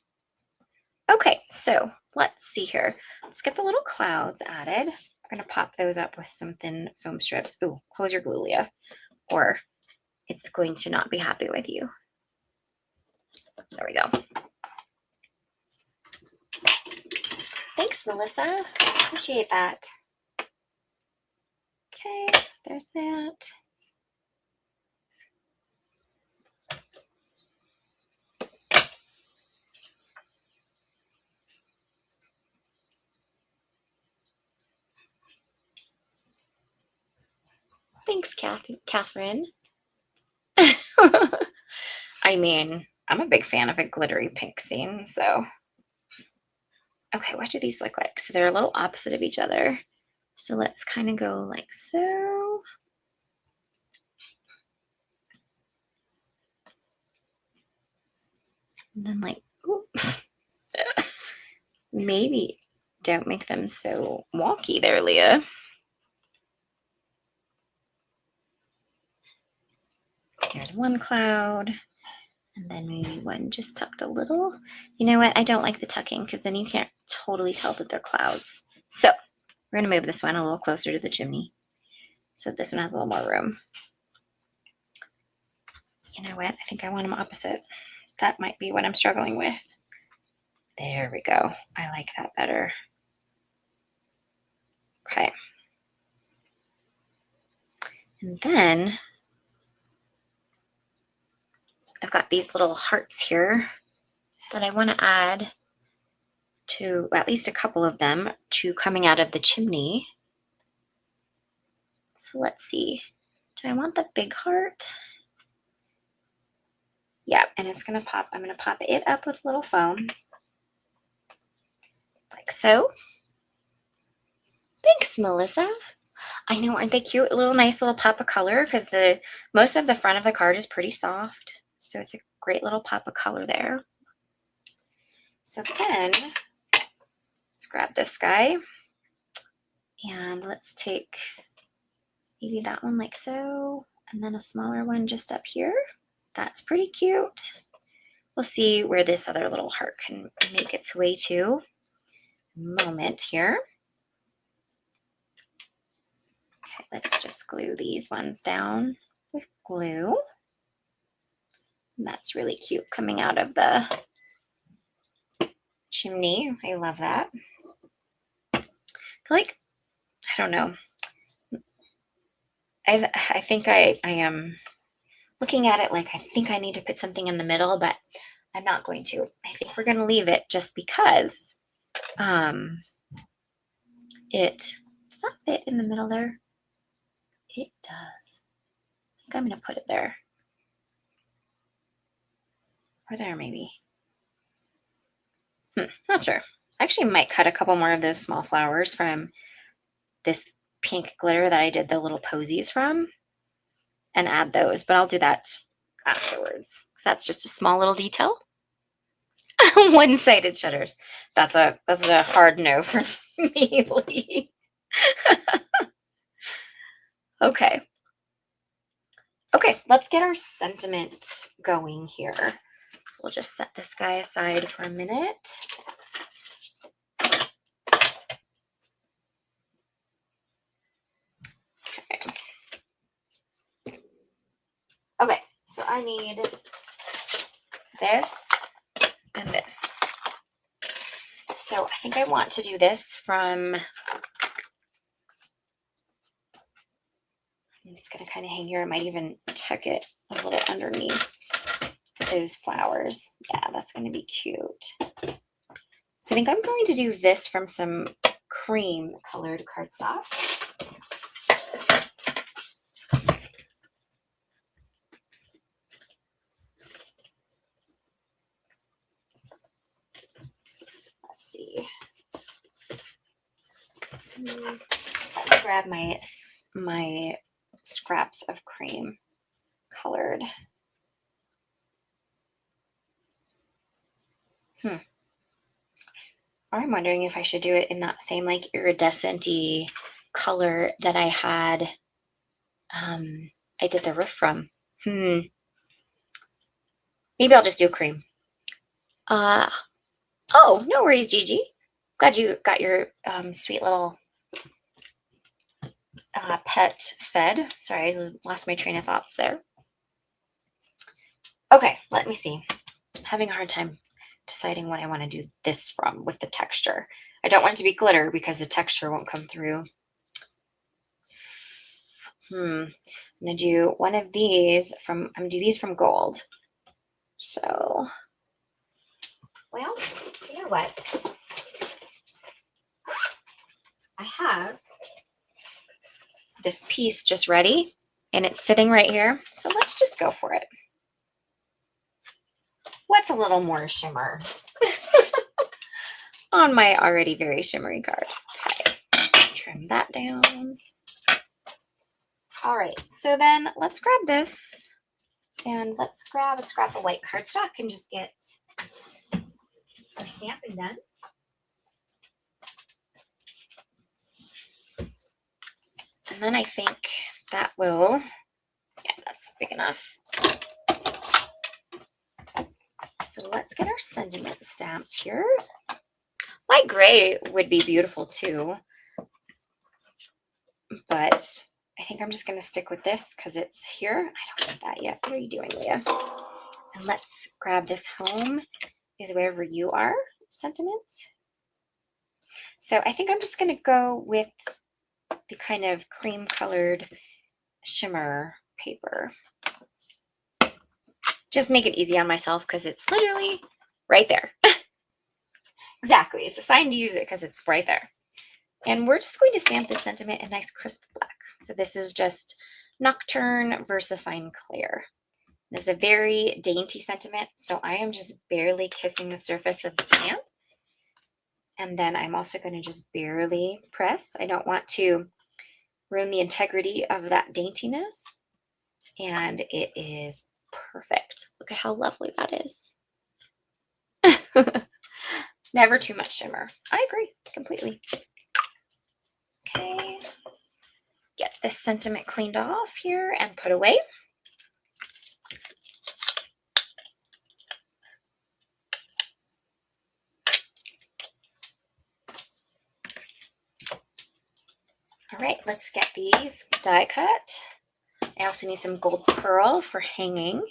Okay, so let's see here. Let's get the little clouds added. I'm going to pop those up with some thin foam strips. Ooh, close your glue, Leah, or it's going to not be happy with you. There we go. Thanks, Melissa. Appreciate that. Okay, there's that. Thanks, Catherine. I mean, I'm a big fan of a glittery pink scene, so. Okay, what do these look like? So they're a little opposite of each other. So let's kind of go like so. And then like, ooh. Maybe don't make them so wonky there, Leah. Here's one cloud. And then maybe one just tucked a little. You know what? I don't like the tucking because then you can't totally tell that they're clouds. So we're going to move this one a little closer to the chimney. So this one has a little more room. You know what? I think I want them opposite. That might be what I'm struggling with. There we go. I like that better. Okay. And then I've got these little hearts here that I want to add to at least a couple of them to coming out of the chimney. So let's see. Do I want the big heart? Yeah, and it's going to pop. I'm going to pop it up with little foam. Like so. Thanks, Melissa. I know, aren't they cute? A little nice little pop of color because most of the front of the card is pretty soft. So it's a great little pop of color there. So then let's grab this guy and let's take maybe that one like so, and then a smaller one just up here. That's pretty cute. We'll see where this other little heart can make its way to. Moment here. Okay, let's just glue these ones down with glue. And that's really cute coming out of the chimney. I love that. Like, I don't know. I think I am looking at it like I think I need to put something in the middle, but I'm not going to. I think we're going to leave it just because it does that fit in the middle there. It does. I think I'm going to put it there. Or there maybe. Not sure. I actually might cut a couple more of those small flowers from this pink glitter that I did the little posies from and add those, but I'll do that afterwards because that's just a small little detail. One-sided shutters. That's a hard no for me, Lee. Okay. Okay, let's get our sentiment going here. So we'll just set this guy aside for a minute. Okay. I need this and this. So I think I want to do this from, it's going to kind of hang here. I might even tuck it a little underneath those flowers. Yeah, that's going to be cute. So I think I'm going to do this from some cream colored cardstock. Let's see. Let me grab my scraps of cream colored. I'm wondering if I should do it in that same like iridescent-y color that I had I did the roof from. Maybe I'll just do cream. Oh, no worries, Gigi. Glad you got your sweet little pet fed. Sorry, I lost my train of thoughts there. Okay, let me see. I'm having a hard time deciding what I want to do this from with the texture. I don't want it to be glitter because the texture won't come through. I'm gonna do one of these from, I'm gonna do these from gold. So, well, you know what? I have this piece just ready and it's sitting right here. So let's just go for it. What's a little more shimmer on my already very shimmery card? Okay, trim that down. All right, so then let's grab this and let's grab a scrap of white cardstock and just get our stamping done. And then I think that will, yeah, that's big enough. So let's get our sentiment stamped here. Light gray would be beautiful too, but I think I'm just going to stick with this because it's here. I don't need that yet. What are you doing, Leah? And let's grab this home is wherever you are sentiment. So I think I'm just going to go with the kind of cream colored shimmer paper. Just make it easy on myself because it's literally right there. Exactly. It's a sign to use it because it's right there. And we're just going to stamp this sentiment in nice crisp black. So this is just Nocturne VersaFine Clear. This is a very dainty sentiment, so I am just barely kissing the surface of the stamp. And then I'm also going to just barely press. I don't want to ruin the integrity of that daintiness. And it is perfect. Look at how lovely that is. Never too much shimmer. I agree completely. Okay. Get this sentiment cleaned off here and put away. All right, let's get these die cut. I also need some gold pearl for hanging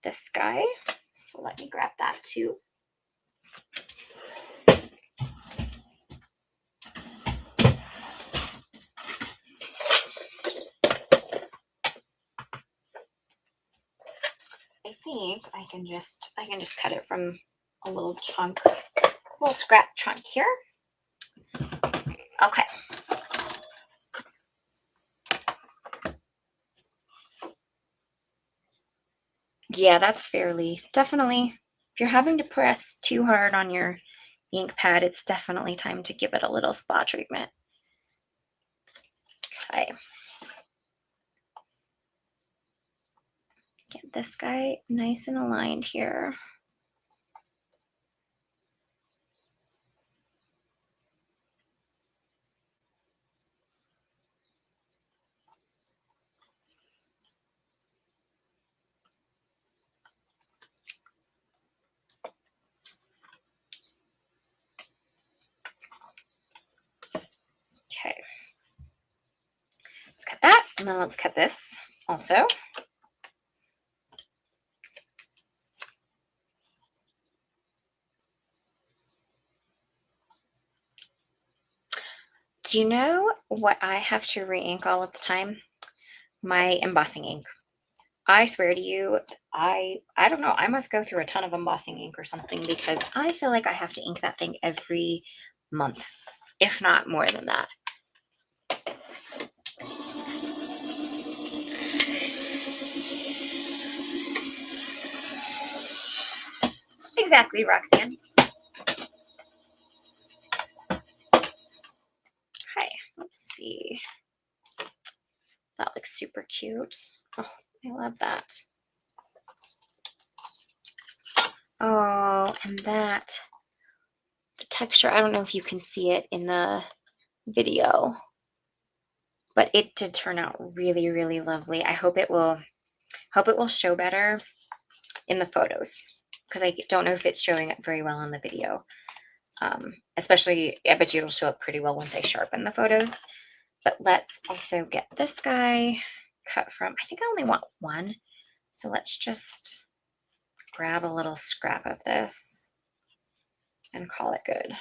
this guy. So let me grab that too. I think I can just cut it from a little chunk, little scrap chunk here. Okay. Yeah, that's fairly, definitely, if you're having to press too hard on your ink pad, it's definitely time to give it a little spot treatment. Okay. Get this guy nice and aligned here. Okay. Let's cut that, and then let's cut this also. Do you know what I have to re-ink all of the time? My embossing ink. I swear to you, I don't know. I must go through a ton of embossing ink or something because I feel like I have to ink that thing every month, if not more than that. Exactly, Roxanne. Okay, let's see. That looks super cute. Oh, I love that. Oh, and that, the texture, I don't know if you can see it in the video, but it did turn out really, really lovely. I hope it will show better in the photos because I don't know if it's showing up very well in the video. Especially, I bet you it'll show up pretty well once I sharpen the photos. But let's also get this guy cut from, I think I only want one. So let's just grab a little scrap of this and call it good.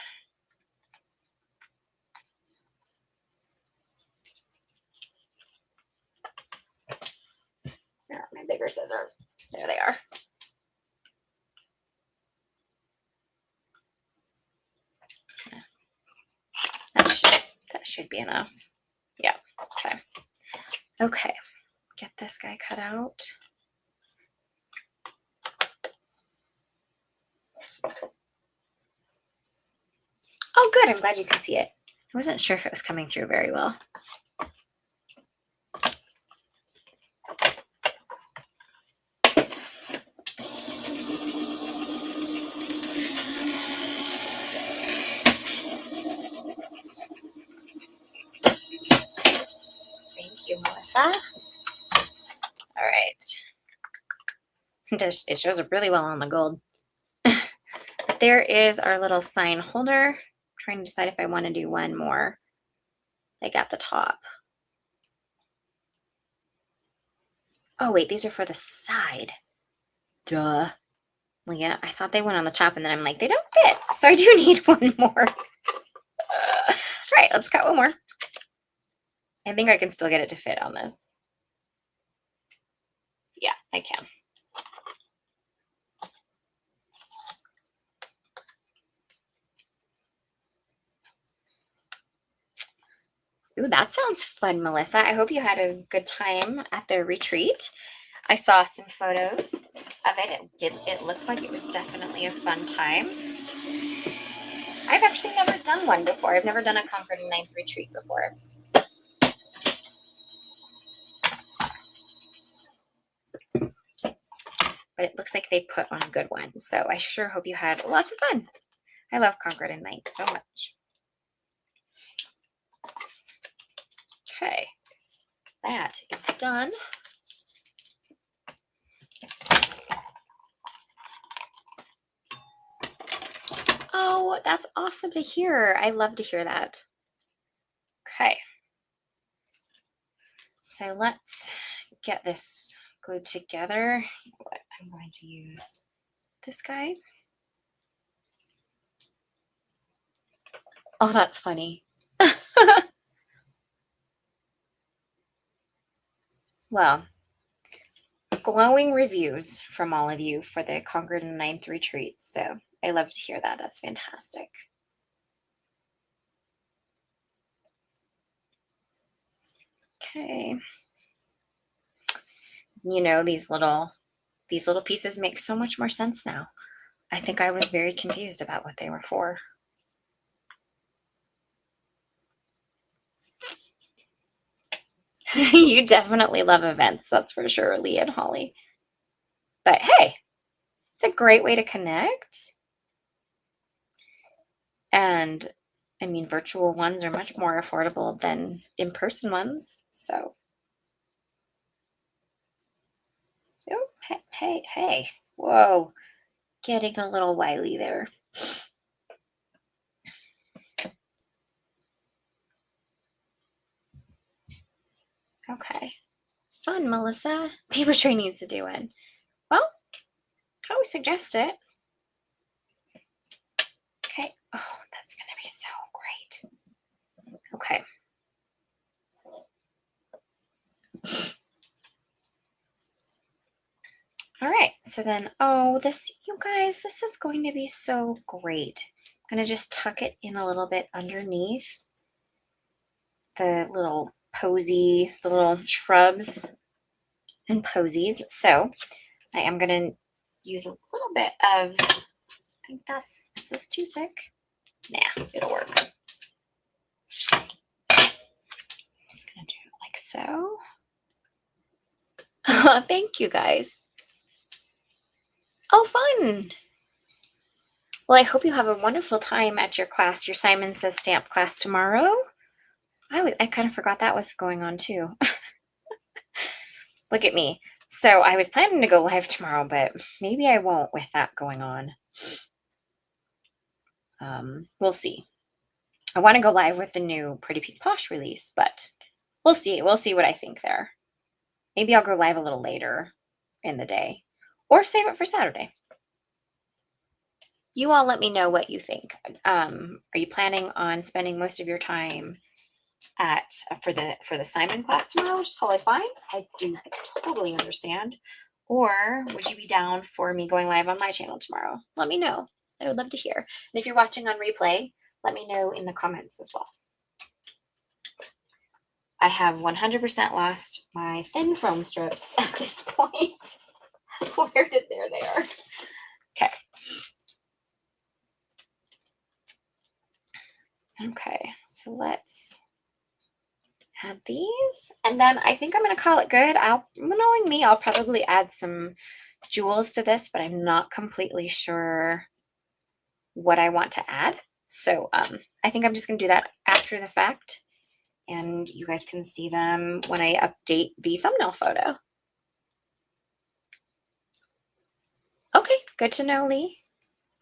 There are my bigger scissors. There they are. That should be enough. Yeah, okay. Okay, get this guy cut out. Oh, good, I'm glad you can see it. I wasn't sure if it was coming through very well. Thank you, Melissa. All right. It shows up really well on the gold. There is our little sign holder. I'm trying to decide if I want to do one more, like at the top. Oh, wait, these are for the side. Duh. Well, yeah, I thought they went on the top, and then I'm like, they don't fit. So I do need one more. All right, let's cut one more. I think I can still get it to fit on this. Yeah, I can. Ooh, that sounds fun, Melissa. I hope you had a good time at the retreat. I saw some photos of it. It looked like it was definitely a fun time. I've actually never done one before. I've never done a Concord and Ninth retreat before. But it looks like they put on good ones. So I sure hope you had lots of fun. I love Concord and Ninth so much. Okay, that is done. Oh, that's awesome to hear. I love to hear that. Okay. So let's get this glued together. What I'm going to use this guy. Oh, that's funny. Well, glowing reviews from all of you for the Concord and Ninth retreats. So I love to hear that. That's fantastic. Okay. You know, these little pieces make so much more sense now. I think I was very confused about what they were for. You definitely love events, that's for sure, Lee and Holly. But hey, it's a great way to connect. And I mean, virtual ones are much more affordable than in-person ones. So, oh, hey, whoa, getting a little wily there. Okay, fun, Melissa. Papertrey needs to do one. Well, can always suggest it. Okay. Oh, that's gonna be so great. Okay. All right, so then, oh, this, you guys, this is going to be so great. I'm going to just tuck it in a little bit underneath the little posy, the little shrubs and posies. So I am going to use a little bit of, I think is this too thick? Nah, it'll work. Just going to do it like so. Thank you, guys. Oh, fun. Well, I hope you have a wonderful time at your class, your Simon Says Stamp class tomorrow. I kind of forgot that was going on too. Look at me. So I was planning to go live tomorrow, but maybe I won't with that going on. We'll see. I want to go live with the new Pretty Pink Posh release, but we'll see. We'll see what I think there. Maybe I'll go live a little later in the day or save it for Saturday. You all let me know what you think. Are you planning on spending most of your time for the Simon class tomorrow, which is totally fine? I do totally understand. Or would you be down for me going live on my channel tomorrow? Let me know. I would love to hear. And if you're watching on replay, let me know in the comments as well. I have 100% lost my thin foam strips at this point. There they are. Okay. Okay, so let's add these. And then I think I'm going to call it good. Knowing me, I'll probably add some jewels to this, but I'm not completely sure what I want to add. So I think I'm just going to do that after the fact. And you guys can see them when I update the thumbnail photo. Okay, good to know, Lee.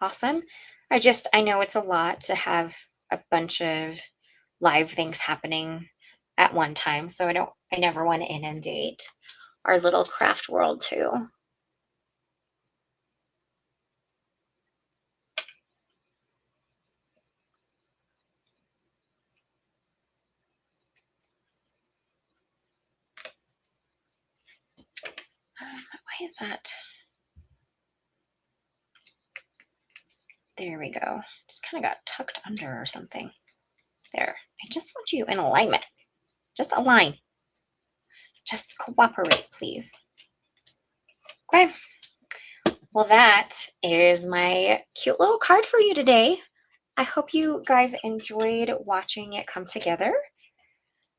Awesome. I know it's a lot to have a bunch of live things happening at one time, so I never want to inundate our little craft world too. Why is that? There we go. Just kind of got tucked under or something. There. I just want you in alignment. Just align. Just cooperate, please. Okay. Well, that is my cute little card for you today. I hope you guys enjoyed watching it come together.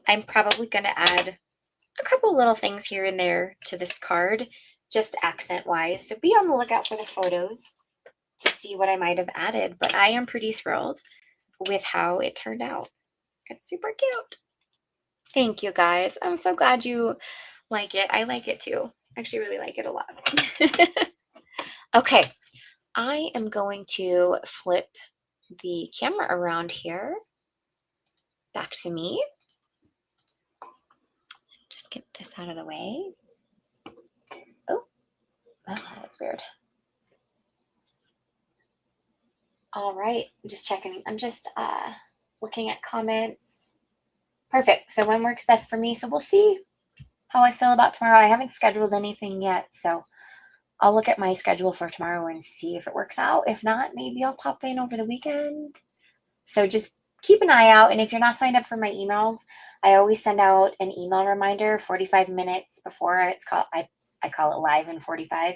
I'm probably going to add a couple little things here and there to this card, just accent-wise. So be on the lookout for the photos to see what I might have added. But I am pretty thrilled with how it turned out. It's super cute. Thank you, guys. I'm so glad you like it. I like it too. I actually really like it a lot. Okay, I am going to flip the camera around here back to me. Just get this out of the way. Oh, that's weird. All right, just checking. I'm just looking at comments. Perfect. So when works best for me. So we'll see how I feel about tomorrow. I haven't scheduled anything yet, so I'll look at my schedule for tomorrow and see if it works out. If not, maybe I'll pop in over the weekend. So just keep an eye out. And if you're not signed up for my emails, I always send out an email reminder 45 minutes before it's called. I call it live in 45.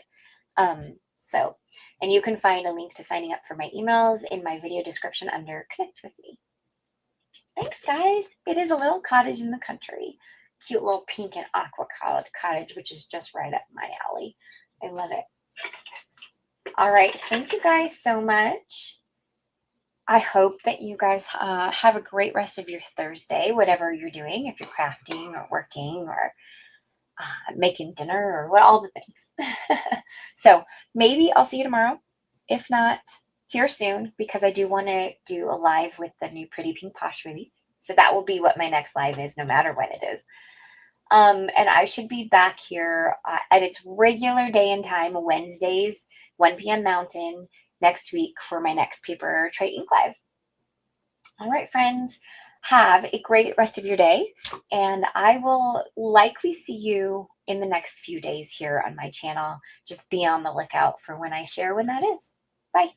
And you can find a link to signing up for my emails in my video description under Connect with Me. Thanks, guys. It is a little cottage in the country. Cute little pink and aqua cottage, which is just right up my alley. I love it. All right. Thank you guys so much. I hope that you guys have a great rest of your Thursday, whatever you're doing, if you're crafting or working or making dinner or all the things. So maybe I'll see you tomorrow. If not, here soon, because I do want to do a live with the new Pretty Pink Posh release. So that will be what my next live is, no matter when it is. And I should be back here at its regular day and time, Wednesdays, 1 p.m. Mountain, next week for my next Papertrey Ink live. All right, friends. Have a great rest of your day, and I will likely see you in the next few days here on my channel. Just be on the lookout for when I share when that is. Bye.